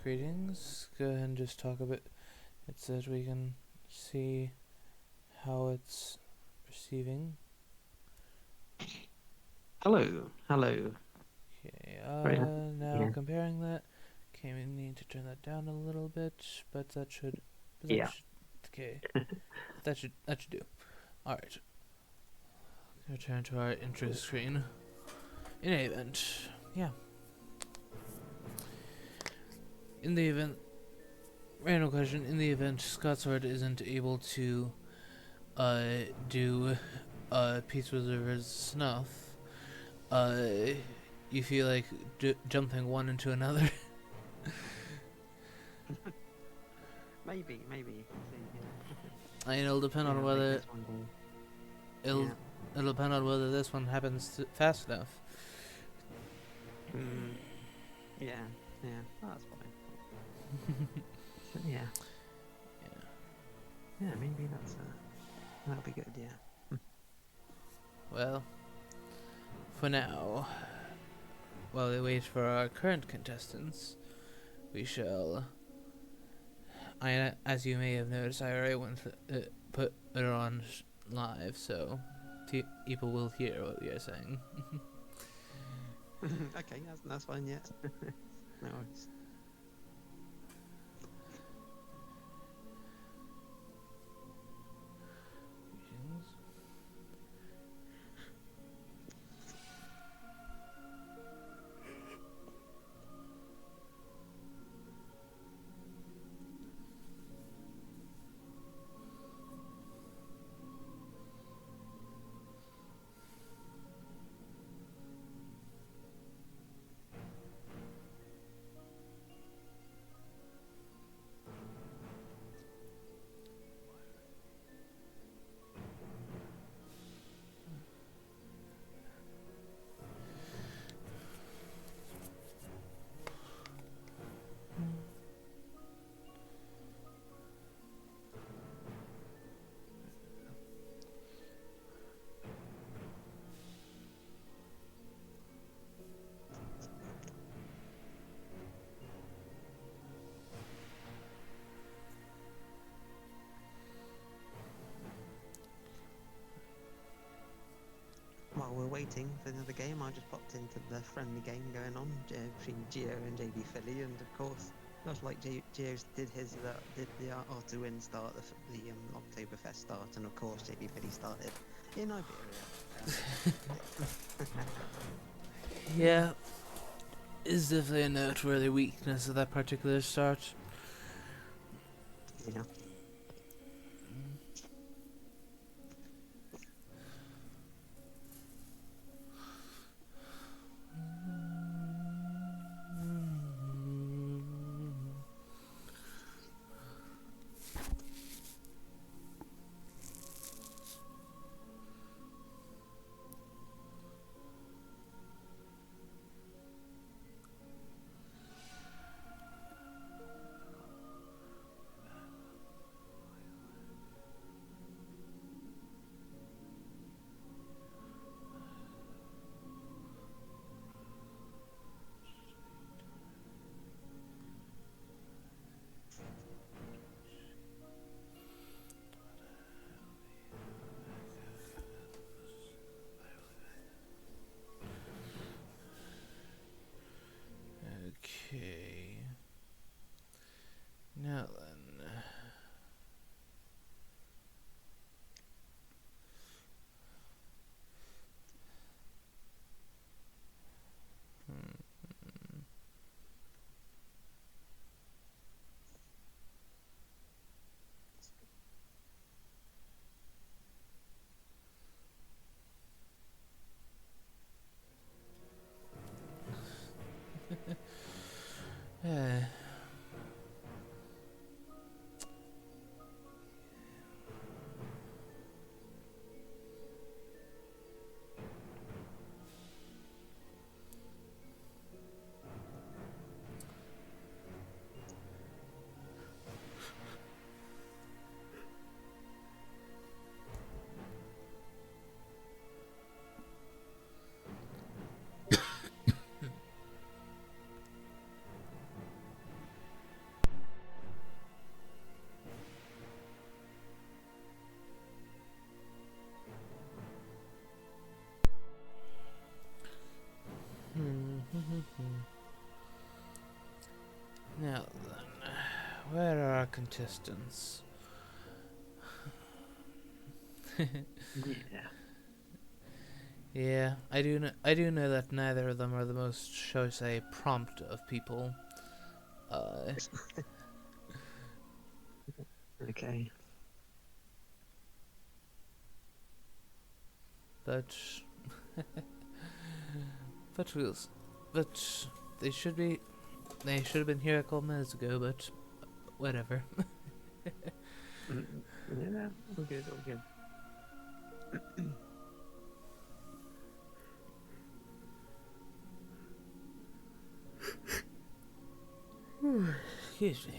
Greetings. Go ahead and just talk a bit. It says we can see how it's receiving. Hello. Okay, Right. now Yeah. comparing that. Okay, we need to turn that down a little bit, but that should, Yeah. okay, that should do. Alright. Return to our intro screen. In any event, yeah. In the event, random question, in the event Scotsword isn't able to, do, Peace Reserver's snuff, you feel like jumping one into another? Maybe. See, yeah. It'll depend on Yeah, like whether this one day. it'll Yeah. it'll depend on whether this one happens fast enough. Mm. Yeah. Yeah. Oh, that's fine. So, yeah. Yeah. Maybe that'll be good. Yeah. Well, for now, while we wait for our current contestants, we shall. As you may have noticed, I already put it on live, so people will hear what we are saying. Okay. That's fine. Yeah. No worries. While we're waiting for another game, I just popped into the friendly game going on between Geo and JB Philly, and of course, much like Geo did the R2 Win start, the Oktoberfest start, and of course JB Philly started in Iberia. Yeah, is definitely a noteworthy weakness of that particular start. Yeah. Okay. Now then. Now then, where are our contestants? Yeah. Yeah, I do know that neither of them are the most, shall we say, prompt of people. Okay. But but we'll but they should have been here a couple minutes ago, but whatever. Yeah, all good, all good. Excuse me.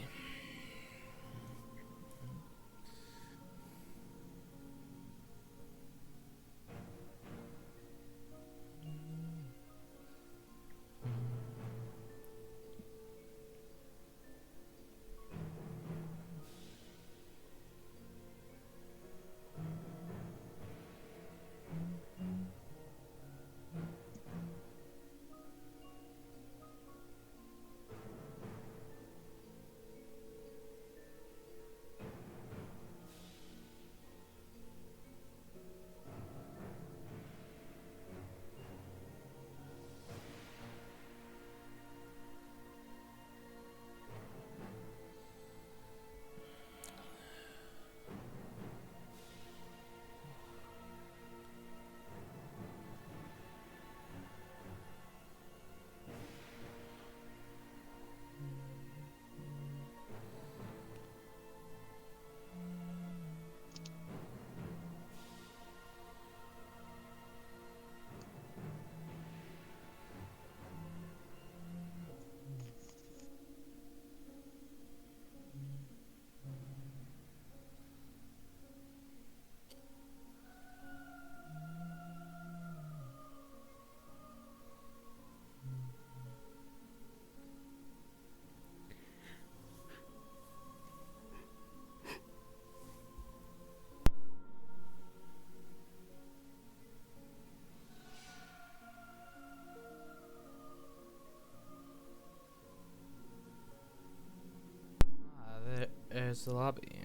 There's the lobby.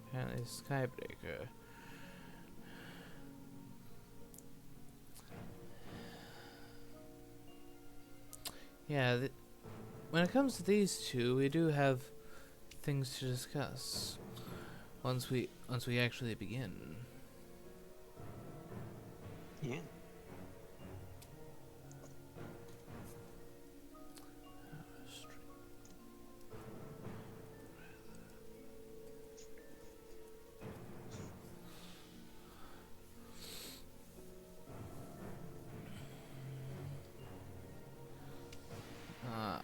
Apparently Skybreaker. Yeah, when it comes to these two, we do have things to discuss once we actually begin. Yeah. Ah.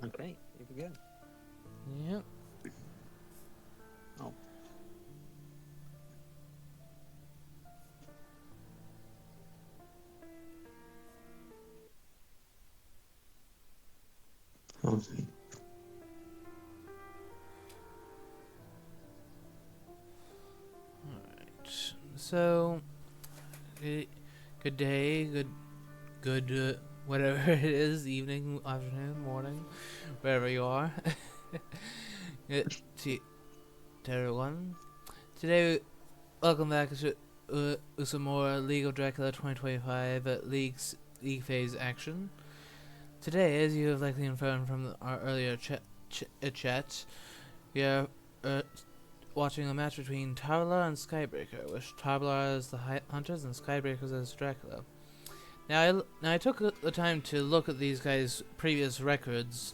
Okay, here we go. Yep. Oh. Oh. So, good day, good whatever it is, evening, afternoon, morning, wherever you are. to everyone. Today, welcome back to some more League of Dracula 2025 League phase action. Today, as you have likely inferred from our earlier chat, we are watching a match between Tarvala and Skybreaker, which Tarvala is the Hunters and Skybreaker is Dracula. Now I took the time to look at these guys' previous records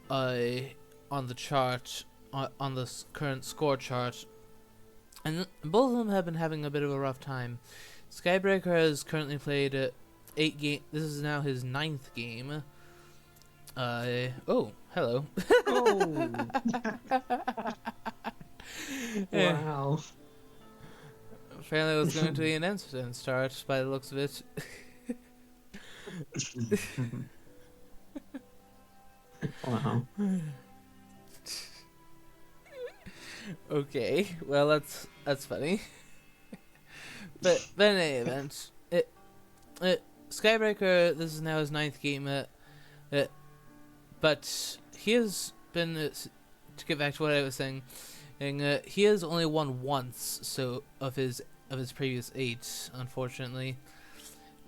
on the chart, on the current score chart, and both of them have been having a bit of a rough time. Skybreaker has currently played 8 games. This is now his 9th game. Oh, hello. Oh. Wow. Apparently it was going to be an instant start by the looks of it. Wow. Okay, well that's funny. but in any event, Skybreaker, this is now his 9th game. But he has been to get back to what I was saying. He has only won once, so of his previous 8, unfortunately.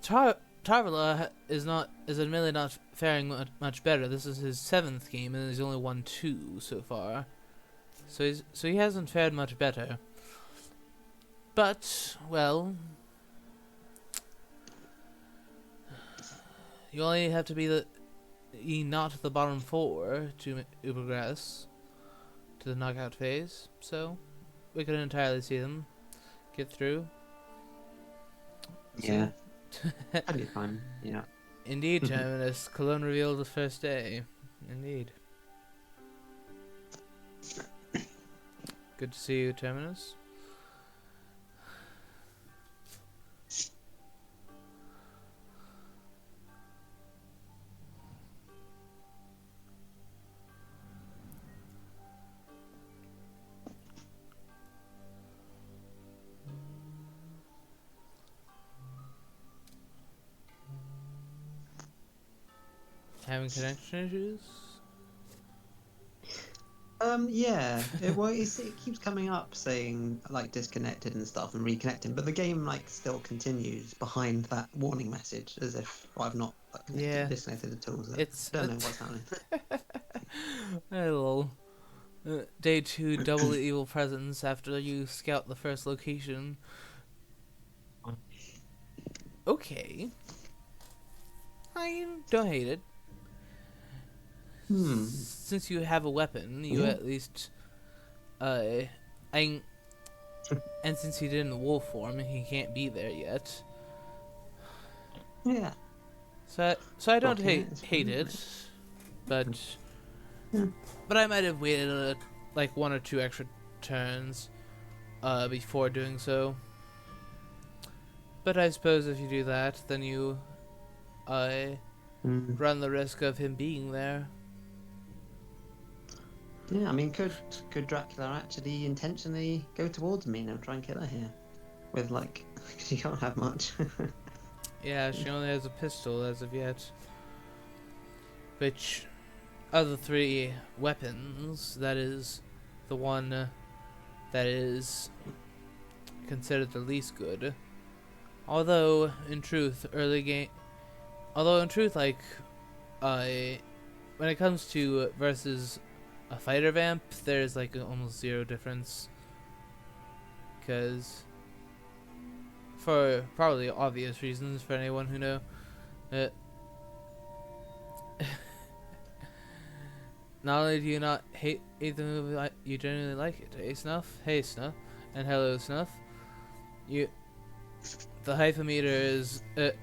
Tarvala is admittedly not faring much better. This is his 7th game, and he's only won 2 so far. So he hasn't fared much better. But well, you only have to be not the bottom 4 to progress to the knockout phase. So we could entirely see them get through. Yeah. That'd be fun. Yeah. Indeed, Terminus. Cologne revealed the first day. Indeed. Good to see you, Terminus. Having connection issues? Yeah. It keeps coming up saying like disconnected and stuff and reconnecting, but the game like still continues behind that warning message as if I've not disconnected at all. So I don't know what's happening. A little day 2 double evil presence after you scout the first location. Okay. I don't hate it. Since you have a weapon, you at least, and since he didn't wolf form, he can't be there yet. Yeah. So I don't hate it, but I might have waited like 1 or 2 extra turns, before doing so. But I suppose if you do that, then you, run the risk of him being there. Yeah, I mean, could Dracula actually intentionally go towards me and try and kill her here? With like, because she can't have much. Yeah, she only has a pistol as of yet. Which, of the 3 weapons, that is the one that is considered the least good. Although in truth, like, when it comes to versus a fighter vamp, there's like almost 0 difference. Because, for probably obvious reasons for anyone who know, not only do you not hate the movie, you genuinely like it. Hey Snuff, and hello Snuff. The hypometer is the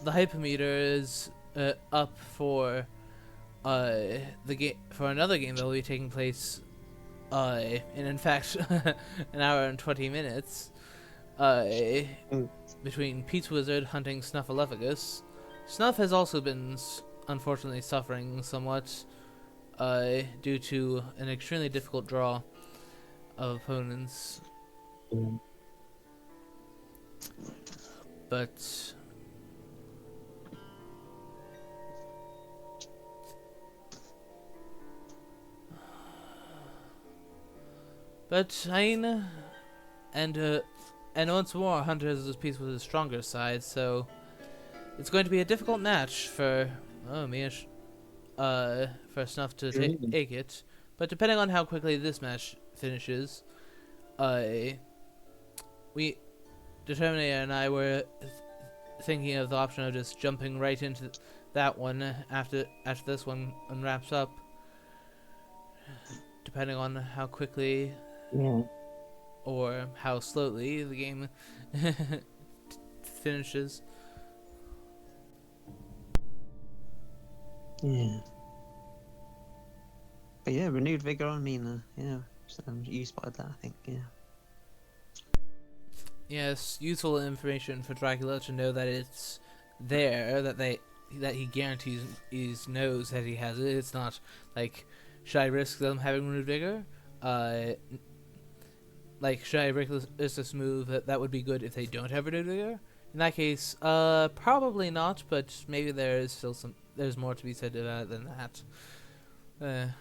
hypometer is up for the game, for another game that will be taking place in fact an hour and 20 minutes between Pete's Wizard hunting Snuffleupagus. Snuff has also been unfortunately suffering somewhat due to an extremely difficult draw of opponents. But Hein and once more Hunter is this piece with his stronger side, so it's going to be a difficult match for for Snuff to take it. But depending on how quickly this match finishes, Terminator and I were thinking of the option of just jumping right into that one after this one wraps up, depending on how quickly or how slowly the game finishes. Yeah. But yeah, renewed vigor. I mean, you spotted that, I think. Yeah. Yes, useful information for Dracula to know that it's there, that he guarantees knows that he has it. It's not like, should I risk them having renewed vigor? Like, should I risk this move that would be good if they don't have renewed vigor? In that case, probably not. But maybe there's more to be said about it than that.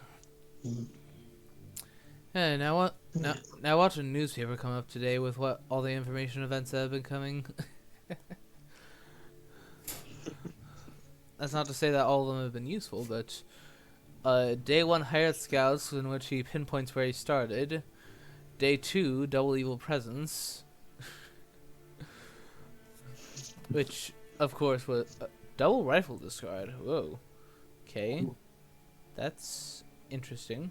Yeah, now what? Now watch a newspaper come up today with what all the information events that have been coming. That's not to say that all of them have been useful, but day 1 hired scouts, in which he pinpoints where he started. Day 2 double evil presence, which of course was double rifle discard. Whoa, okay, that's interesting.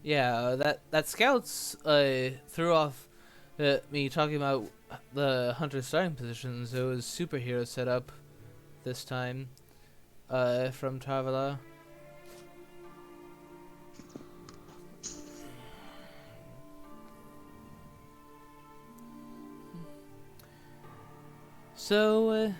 Yeah, that scouts threw off me talking about the hunter starting positions. It was superhero setup this time from Tarvala. So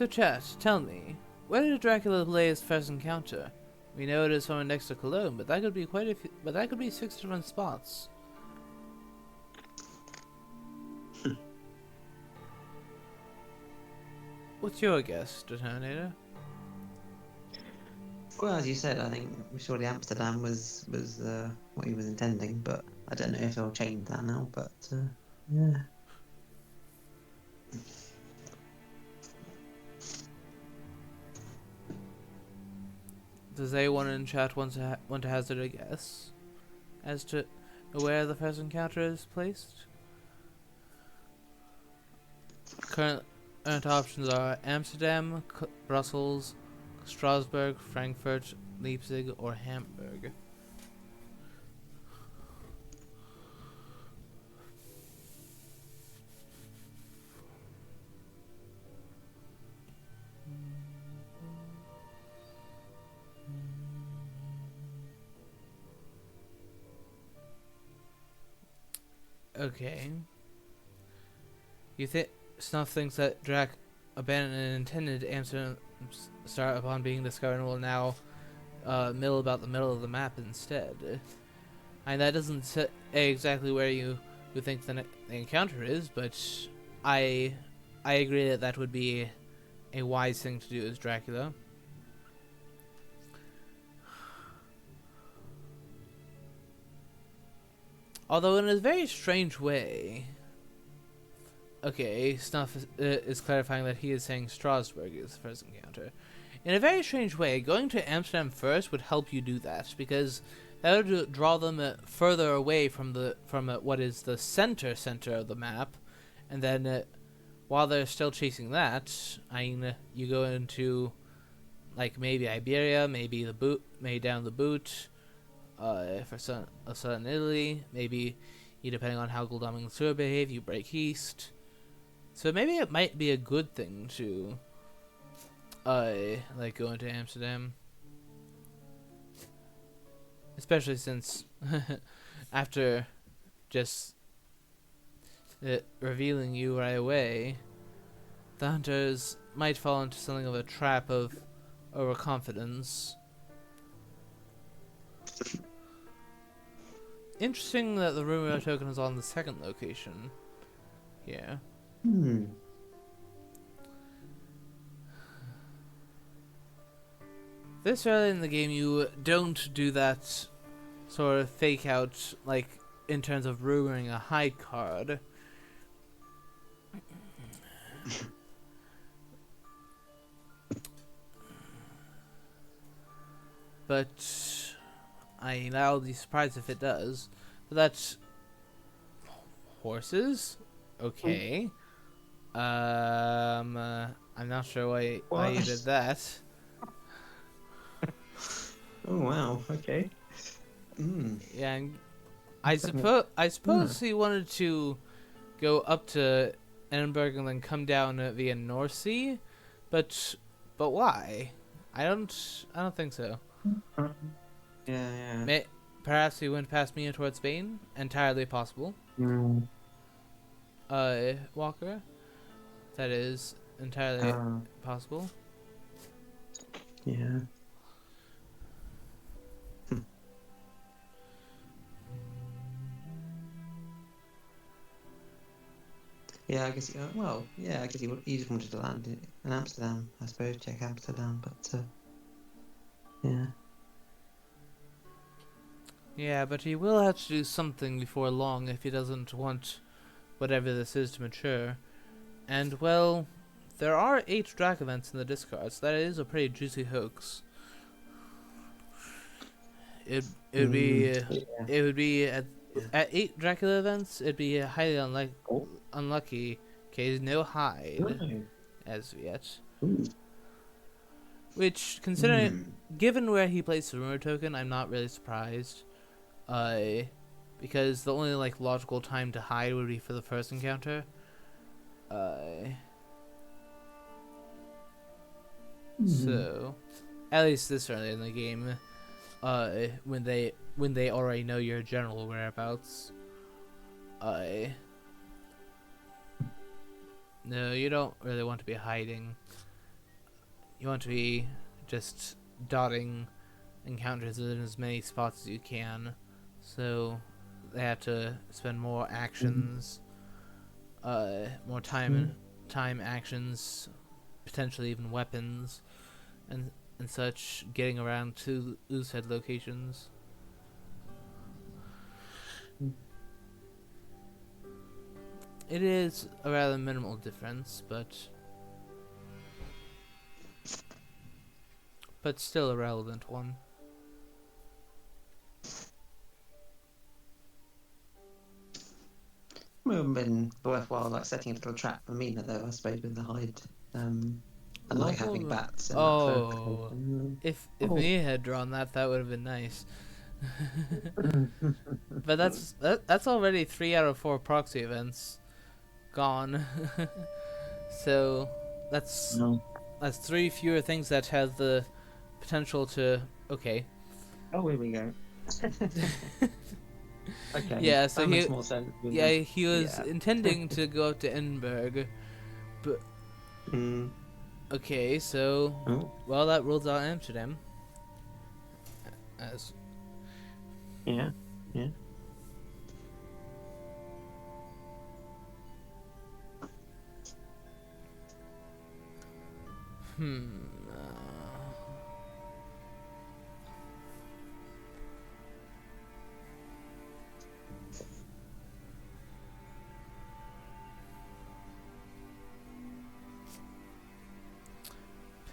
chat, tell me, where did Dracula lay his first encounter? We know it is somewhere next to Cologne, but that could be but that could be 6 different spots. What's your guess, Determinator? Well, as you said, I think surely Amsterdam was what he was intending, but I don't know if he'll change that now. But yeah. Does anyone in chat want to hazard a guess as to where the first encounter is placed? Current options are Amsterdam, Brussels, Strasbourg, Frankfurt, Leipzig, or Hamburg. Okay. You think Snuff thinks that Drac abandoned and intended Amsterdam start upon being discovered and will now mill about the middle of the map instead. And that doesn't say exactly where you think the encounter is, but I agree that that would be a wise thing to do as Dracula. Although in a very strange way. Okay, Snuff is clarifying that he is saying Strasbourg is the first encounter. In a very strange way, going to Amsterdam first would help you do that, because that would draw them further away from what is the center of the map, and then while they're still chasing that, you go into like maybe Iberia, maybe down the boot, for southern Italy, maybe depending on how Goldaming and Sur behave, you break east. So maybe it might be a good thing to like go into Amsterdam. Especially since after just revealing you right away, the hunters might fall into something of a trap of overconfidence. Interesting that the rumor token is on the second location here. This early in the game, you don't do that sort of fake out, like, in terms of rumoring a hide card. But I'll be surprised if it does. But Horses? Okay. I'm not sure why you did that. Oh wow. Okay. Yeah, I suppose he wanted to go up to Edinburgh and then come down via North Sea, but why? I don't think so. Yeah. Perhaps he went past me towards Spain. Entirely possible. Mm. Walker. That is entirely possible. Yeah. Yeah, I guess. Well, yeah, I guess he just wanted to land in Amsterdam, I suppose. Check Amsterdam, but yeah. Yeah, but he will have to do something before long if he doesn't want whatever this is to mature. And, well, there are 8 Drac events in the discard, so that is a pretty juicy hoax. It would be at 8 Dracula events, it'd be highly unlucky. Okay, no hide as of yet. Ooh. Which, considering, given where he placed the rumor token, I'm not really surprised. Because the only logical time to hide would be for the first encounter. So, at least this early in the game, when they already know your general whereabouts. No, you don't really want to be hiding. You want to be just dotting encounters in as many spots as you can, so they have to spend more actions, more time actions, potentially even weapons, and such, getting around to Oosehead locations. It is a rather minimal difference, but still a relevant one. It would have been worthwhile, setting a little trap for Mina, though, I suppose, with the hide, and having bats in that first location. If me had drawn that would have been nice. But that's already 3 out of 4 proxy events gone. So that's 3 fewer things that have the potential to. Okay. Oh, here we go. Okay. Yeah, so that makes more sense. He was intending to go up to Edinburgh, but okay, so well, that rules out Amsterdam. As yeah.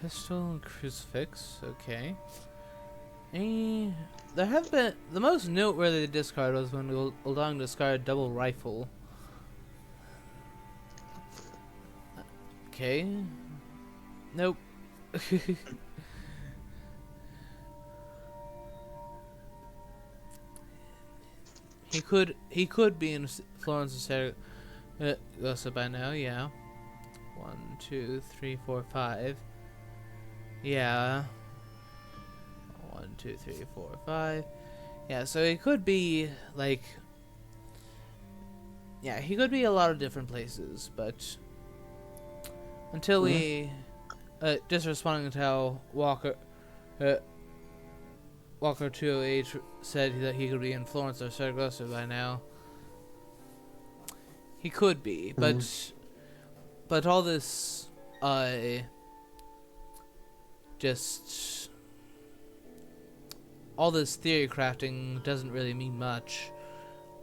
Pistol and crucifix, okay. There have been the most noteworthy discard was when Uldong discarded double rifle. Okay. Nope. He could be in Florence or Saragossa by now, yeah. 1, 2, 3, 4, 5. Yeah. 1, 2, 3, 4, 5. Yeah, so it could be he could be a lot of different places, but until we just responding to how Walker 208 said that he could be in Florence or Saragossa by now. He could be, but all this all this theory crafting doesn't really mean much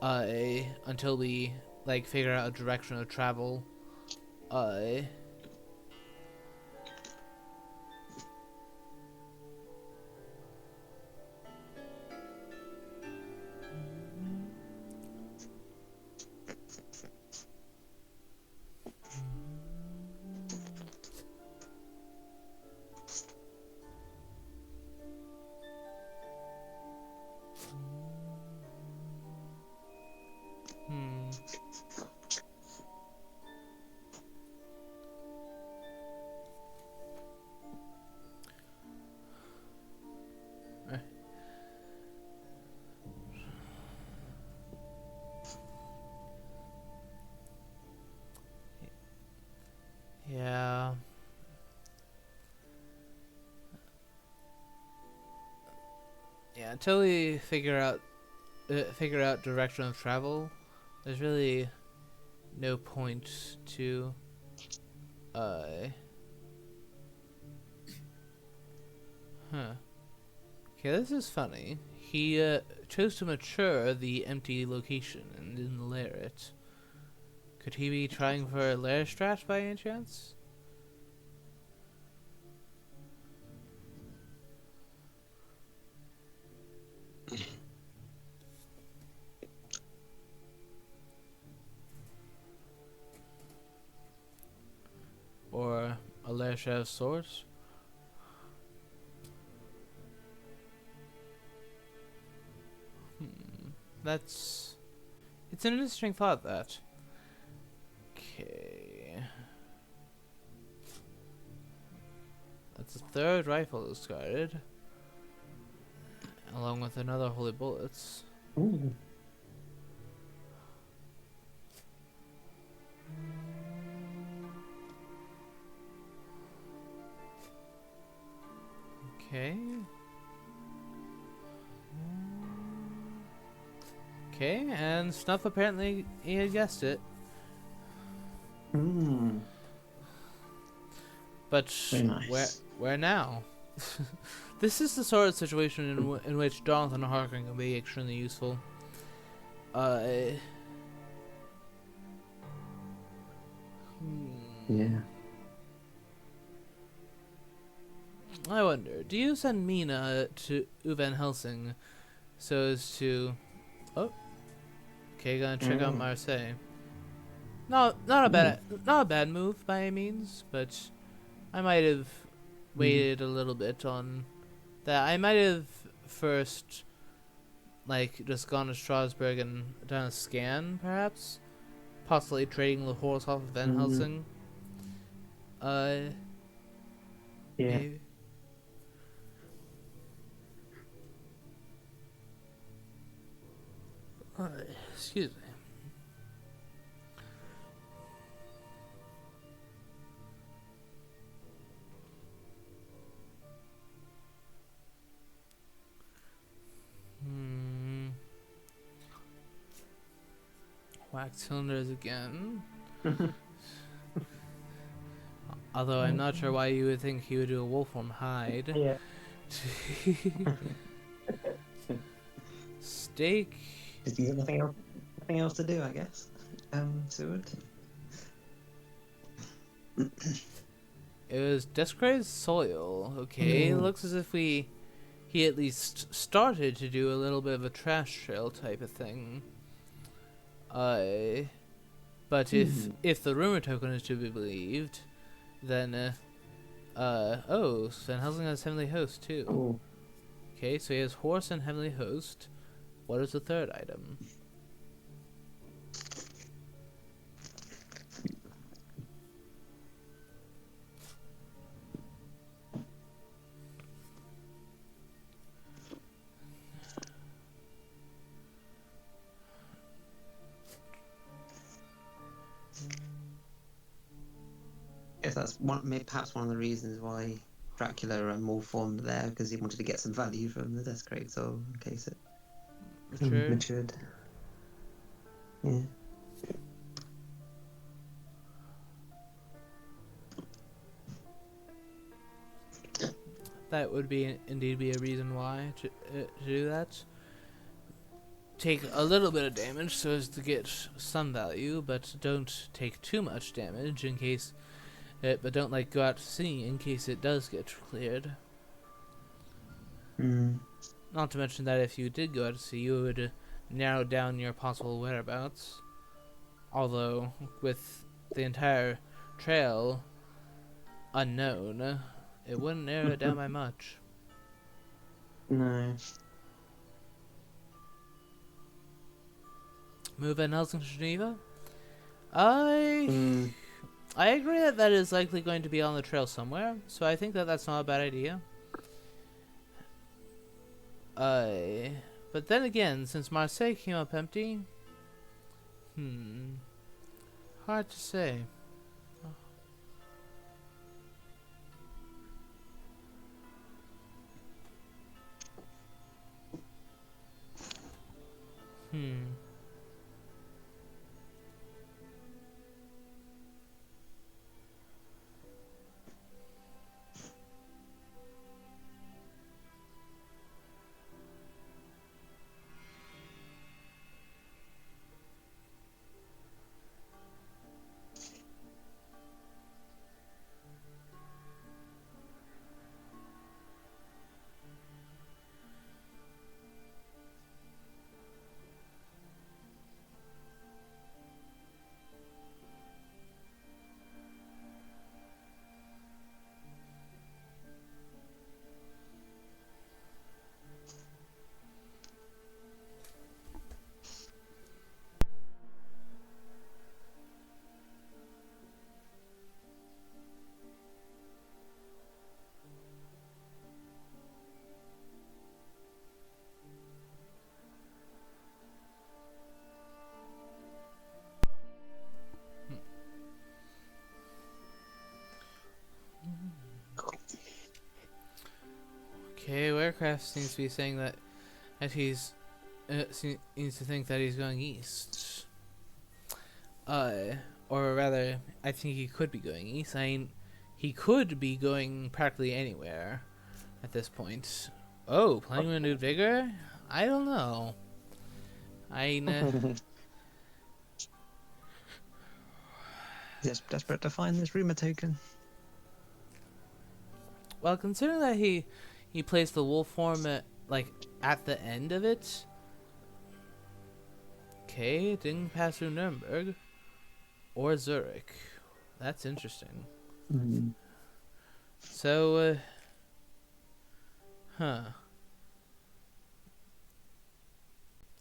until we figure out a direction of travel. Yeah. Yeah, until we figure out direction of travel, there's really no point to huh. Okay, this is funny. He chose to mature the empty location and didn't lair it. Could he be trying for a lair strat by any chance? Or a lair strat of sorts? It's an interesting thought, that. Okay. That's the third rifle discarded. Along with another holy bullets. Ooh. Okay. Okay, and Snuff apparently he had guessed it. But Very nice. where now? This is the sort of situation in which Jonathan Harkin can be extremely useful. Yeah. I wonder, do you send Mina to Van Helsing so as to... Oh. Okay, gonna check out Marseille. Not a bad move by any means, but I might have waited a little bit on that. I might have first, like, just gone to Strasbourg and done a scan, perhaps, possibly trading the horse off of Van Helsing. Yeah. Maybe. Excuse me. Wax cylinders again. Although I'm not sure why you would think he would do a wolfram hide. Yeah. Steak. Because you got nothing else to do, I guess. Seward. It was desecrated soil. Okay, looks as if he at least started to do a little bit of a trash trail type of thing. But if the rumor token is to be believed, then oh, Van Helsing has Heavenly Host too. Ooh. Okay, so he has Horse and Heavenly Host. What is the third item? Yes, that's perhaps one of the reasons why Dracula more formed there, because he wanted to get some value from the Desecrated Soul in case it matured. Yeah. That would indeed be a reason why to do that. Take a little bit of damage so as to get some value, but don't take too much damage in case. But don't go out to sea in case it does get cleared. Not to mention that if you did go out to sea, you would narrow down your possible whereabouts. Although with the entire trail unknown, it wouldn't narrow it down by much. No. Move Van Helsing to Geneva? I agree that is likely going to be on the trail somewhere, so I think that's not a bad idea. But then again, since Marseille came up empty, hard to say. Okay, Warcraft seems to be saying that he's seems to think that he's going east. Or rather, I think he could be going east. I mean, he could be going practically anywhere at this point. Oh, playing renewed vigor? I don't know. Just desperate to find this rumor token. Well, considering that he plays the wolf form at the end of it. Okay, it didn't pass through Nuremberg or Zurich. That's interesting. Mm. So,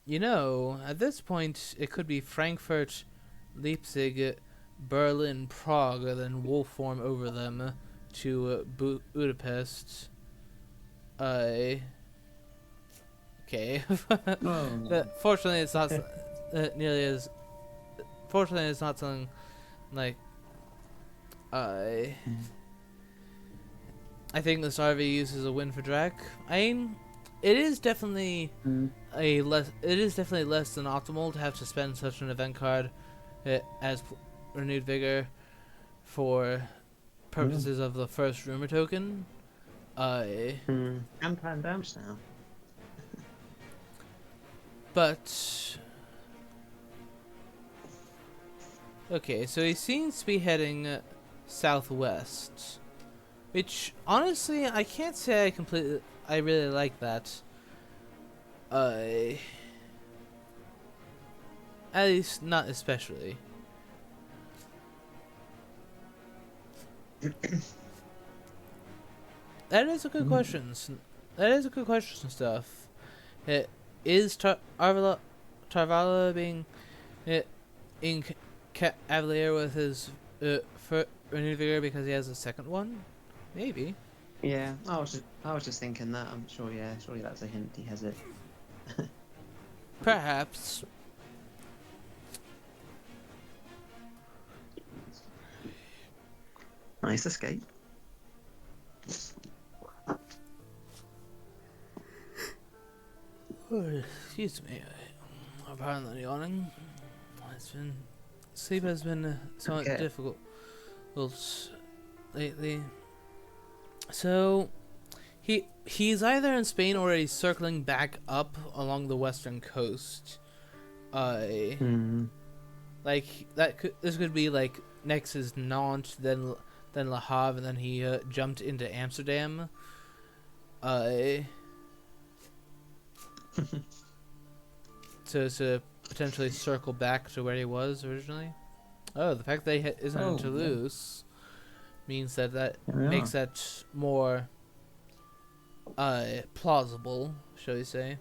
you know, at this point, it could be Frankfurt, Leipzig, Berlin, Prague, and then wolf form over them to Budapest. Okay. But fortunately, it's not nearly as. Fortunately, it's not something like. I think the Sarvi uses a win for Drac. I mean, it is definitely less than optimal to have to spend such an event card as renewed vigor for purposes of the first rumor token. And planned damage now. But okay, so he seems to be heading southwest, which honestly I can't say I really like that. At least not especially. That is a good question. That is a good question, stuff. Is Tarvala being in Cavalier with his renewed vigor because he has a second one? Maybe. Yeah, I was just thinking that. I'm sure. Yeah, surely that's a hint. He has it. Perhaps. Nice escape. Oh, excuse me. Pardon the yawning. Sleep has been somewhat difficult lately. So he's either in Spain or he's circling back up along the western coast. Like this could be like next is Nantes, then Le Havre, and then he jumped into Amsterdam. To potentially circle back to where he was originally. Oh, the fact that he isn't in Toulouse means that makes that more plausible, shall we say.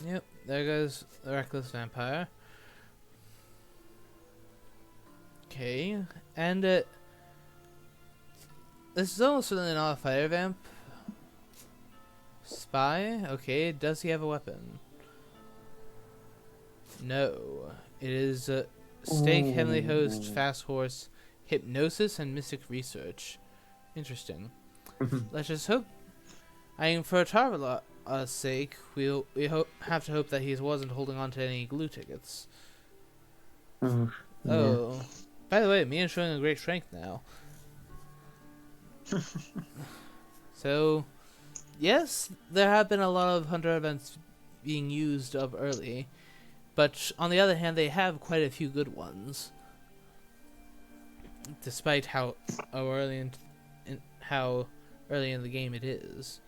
Yep, there goes the reckless vampire. Okay, and this is almost certainly not a fire vamp. Spy? Okay, does he have a weapon? No. It is Stake, Heavenly Host, Fast Horse, Hypnosis, and Mystic Research. Interesting. Let's just hope. I mean, for Tarvala's sake, we have to hope that he wasn't holding on to any glue tickets. Oh. By the way, Mia's showing a great strength now. So, yes, there have been a lot of Hunter events being used up early, but on the other hand, they have quite a few good ones. Despite how early in the game it is.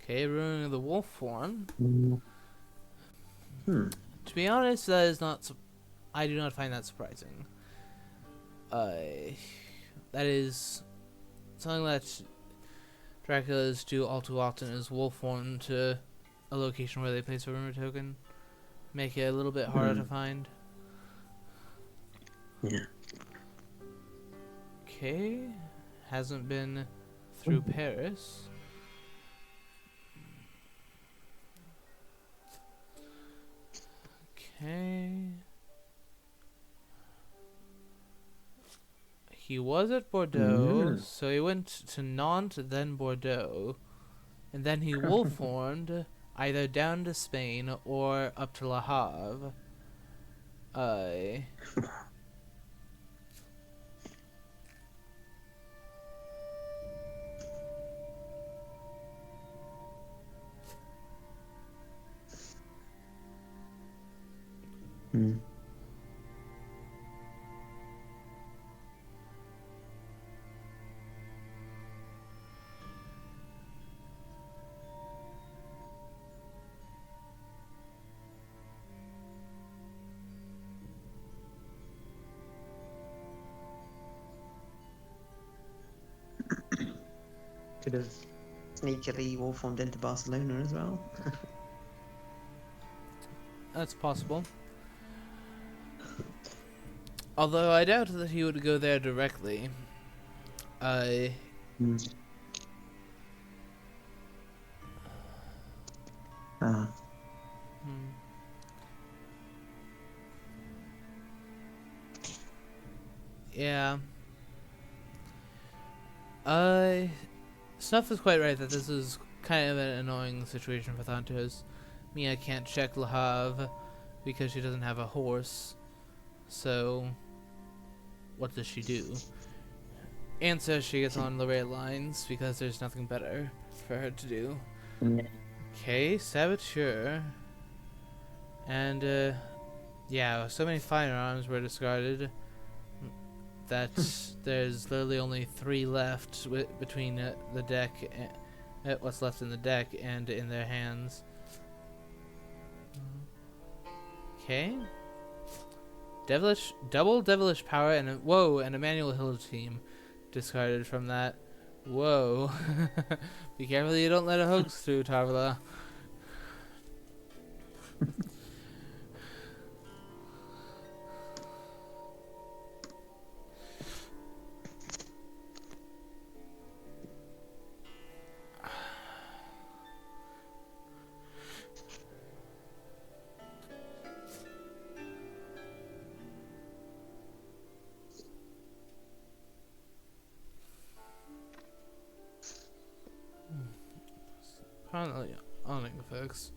Okay, ruining the wolf form. Hmm. To be honest, that is not. I do not find that surprising. That is something that Draculas do all too often, is wolf form to a location where they place a rumor token, make it a little bit harder to find. Yeah. Okay, hasn't been through Paris. Okay. He was at Bordeaux, so he went to Nantes, then Bordeaux, and then he wolf formed either down to Spain or up to Le Havre. Hmm. Could have sneakily wolf formed into Barcelona as well. That's possible. Although I doubt that he would go there directly. Hmm. Ah. Yeah. Snuff is quite right that this is kind of an annoying situation for Thanatos. Mia can't check Le Havre because she doesn't have a horse. So, what does she do? Answer, she gets on the red lines because there's nothing better for her to do. Okay, Saboteur. And, yeah, so many firearms were discarded that there's literally only 3 left between the deck, what's left in the deck, and in their hands. Okay. Double devilish power and and a manual hill team discarded from that. Whoa. Be careful you don't let a hoax through, Tarvala. Apparently, owning folks.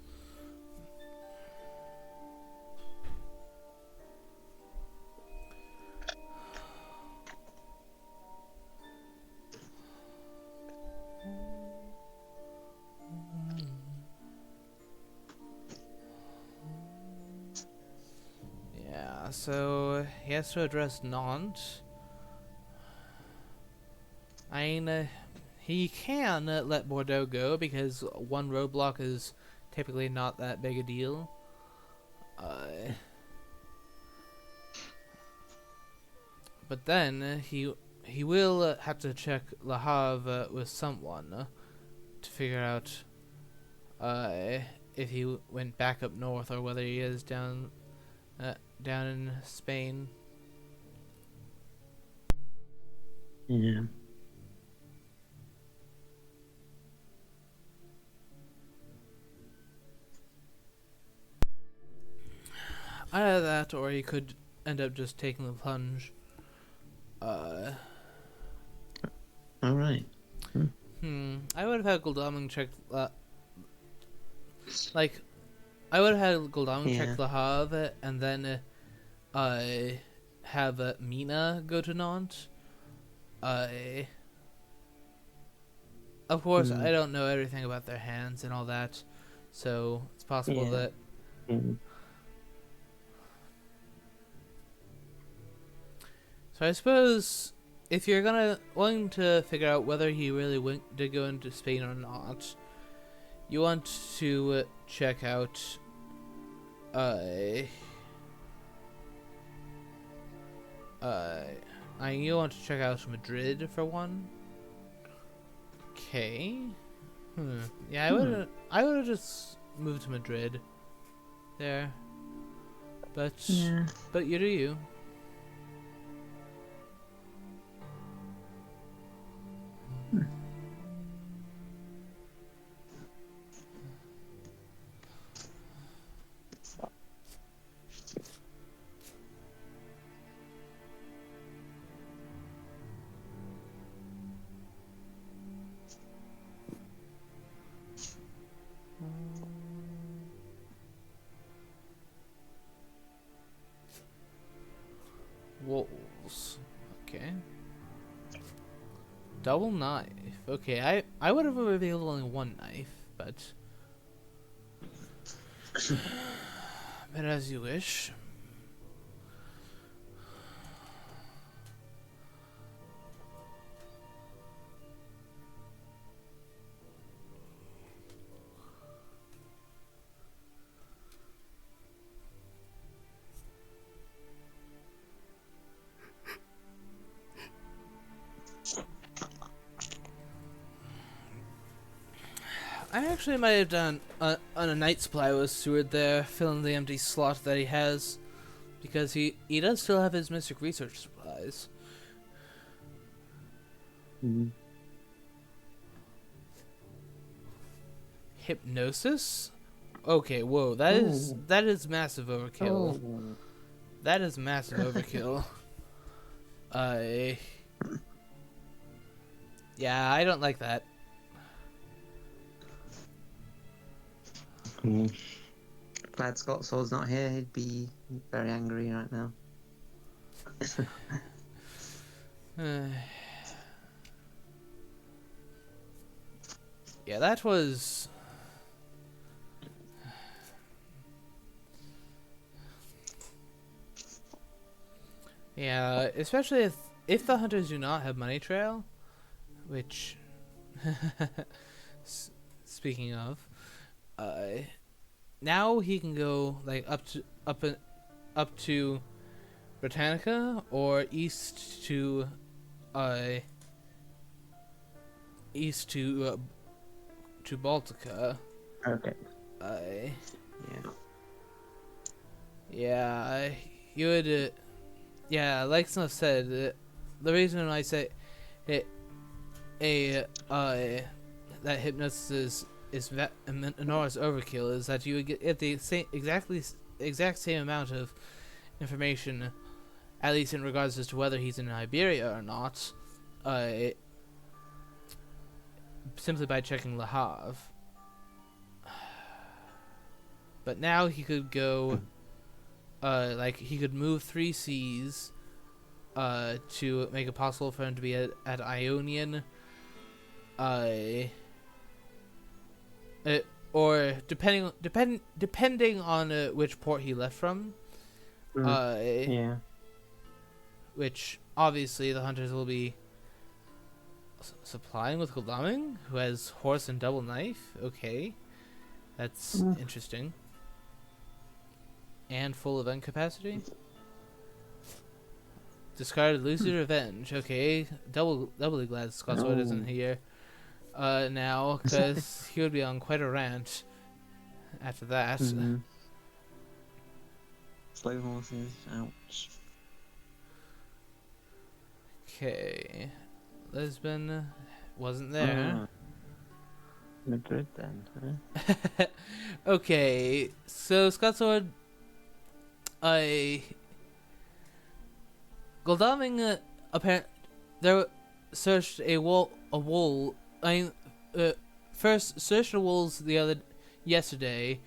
Yeah, so he has to address Nantes. I mean, he can let Bordeaux go because 1 roadblock is typically not that big a deal. But then he will have to check Le Havre with someone to figure out if he went back up north or whether he is down in Spain. Yeah. Either that, or he could end up just taking the plunge. All right. I would have had Goldaming check. I would have had Goldaming check Le Havre, and then have Mina go to Nantes. Of course, I don't know everything about their hands and all that, so it's possible that. So I suppose if you're wanting to figure out whether he really did go into Spain or not, you want to check out you want to check out Madrid for one. Okay. Yeah, I would have just moved to Madrid. There. But you do you. Wolves. Okay. Double knife. Okay, I would have revealed only one knife, but but as you wish. I actually might have done on a night supply with Seward there, filling the empty slot that he has, because he does still have his mystic research supplies. Hypnosis? Okay, whoa, that is massive overkill. That is massive overkill. Yeah, I don't like that. Glad Scott Sword's not here. He'd be very angry right now. Yeah, that was... Yeah, especially if the hunters do not have money trail, which... Speaking of... now he can go like up to Britannica or east to Baltica. Okay. Yeah, you would. Yeah, like Snuff said, the reason I say it, that hypnosis is enormous overkill is that you would get the exact same amount of information, at least in regards as to whether he's in Iberia or not, simply by checking Le Havre. But now he could go, like he could move 3 seas, to make it possible for him to be at Ionian, or depending on which port he left from, which obviously the hunters will be supplying with Goldaming, who has horse and double knife. Okay, that's interesting. And full event capacity. Discarded Lucid Revenge. Okay, doubly glad Scotswood isn't here now, because he would be on quite a rant after that. Slow horses, ouch. Okay, Lisbon wasn't there. Madrid then, huh? Okay, so Scotswood, Goldaming apparently there searched a wool. First searched the wolves yesterday,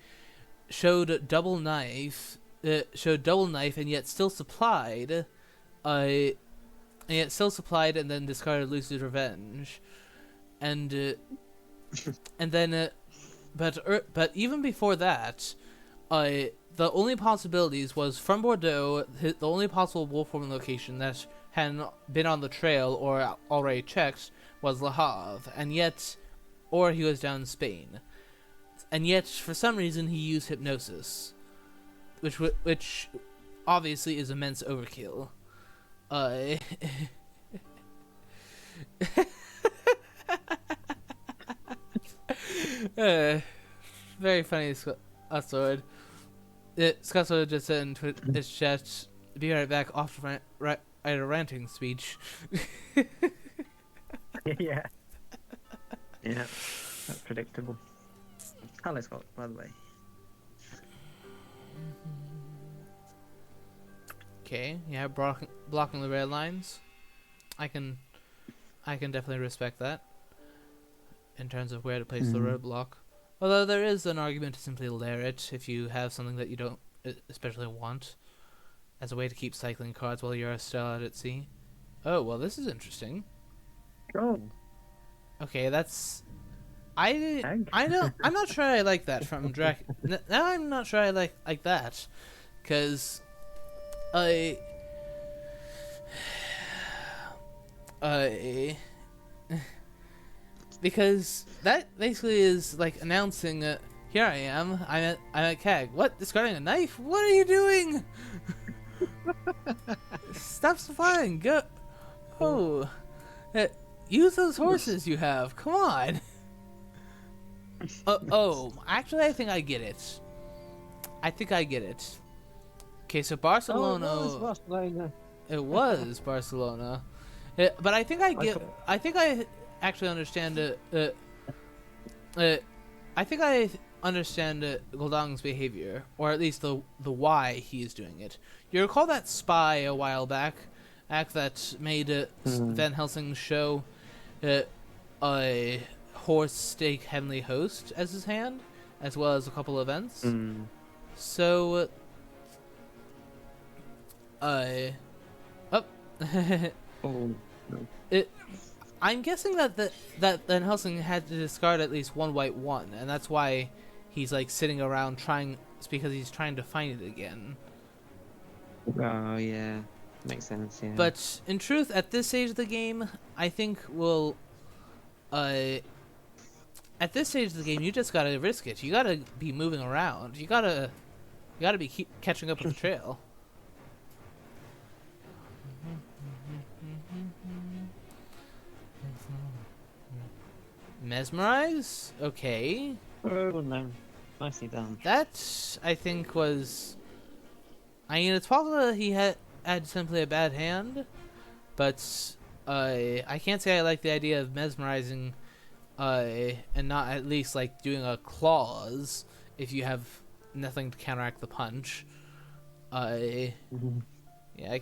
showed double knife, and yet still supplied, and then discarded Lucid Revenge, and then, but even before that, the only possibilities was from Bordeaux. The only possible wolf forming location that hadn't been on the trail or already checked was Le Havre, and yet, or he was down in Spain. and yet for some reason he used hypnosis, which obviously is immense overkill. Very funny, Sword. Scott Sword just said in his chat, "Be right back. Off to write a ranting speech." Yeah. Yeah. That's predictable. Hello, Scott, by the way. Okay, yeah, blocking the red lines. I can definitely respect that in terms of where to place the roadblock. Although there is an argument to simply layer it if you have something that you don't especially want, as a way to keep cycling cards while you're still out at sea. Oh, well, this is interesting. Oh. Okay, that's... I'm not sure I like that from Now I'm not sure I like that. Because... because that basically is like announcing, here I am, I'm at CAG. What? Discarding a knife? What are you doing? Stop flying. Go. Oh. Use those horses you have. Come on. Oh, actually, I think I get it. Okay, so Barcelona. Oh, it was Barcelona. It was Barcelona. But I think I actually understand I think I understand Goldong's behavior, or at least the why he is doing it. You recall that spy a while back, that made Van Helsing show a horse stake Heavenly Host as his hand, as well as a couple events. So, oh. Oh, no. I'm guessing that Van Helsing had to discard at least one white one, and that's why he's like sitting around trying. It's because he's trying to find it again. Oh yeah, makes sense. Yeah. But in truth, at this stage of the game, I think at this stage of the game, you just gotta risk it. You gotta be moving around. You gotta be catching up with the trail. Mesmerize? Okay. Oh no, nicely done. That, I think, was... I mean, it's possible that he had simply a bad hand, but I can't say I like the idea of mesmerizing and not at least like doing a clause if you have nothing to counteract the punch. Yeah,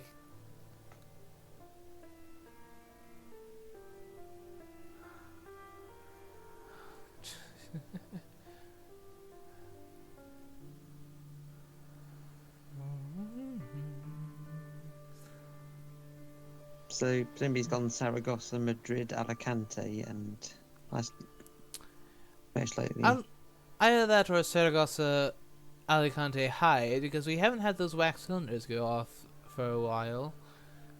So presumably he's gone Saragossa, Madrid, Alicante, and most likely. Either that or Saragossa, Alicante High, because we haven't had those wax cylinders go off for a while.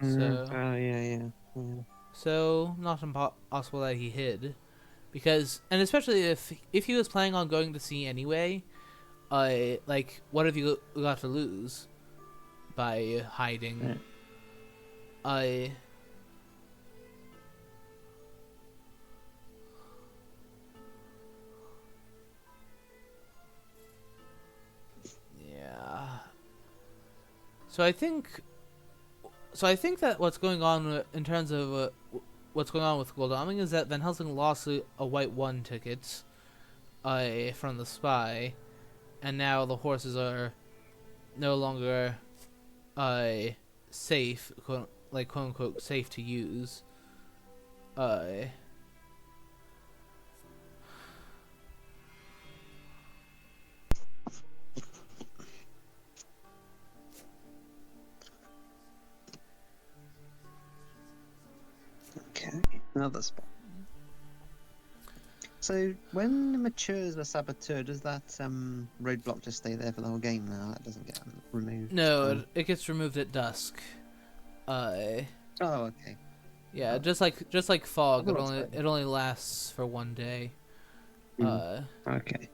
So, oh yeah. So not impossible that he hid, because, and especially if he was planning on going to sea anyway, like, what have you got to lose by hiding? Yeah. So I think that what's going on in terms of what's going on with Goldaming is that Van Helsing lost a white 1 ticket from the spy, and now the horses are no longer safe, quote unquote safe to use. Okay, another spot. So when the matures the saboteur, does that roadblock just stay there for the whole game now? That doesn't get removed? No, it gets removed at dusk. Oh, okay. Yeah, just like fog, it only lasts for 1 day. Okay.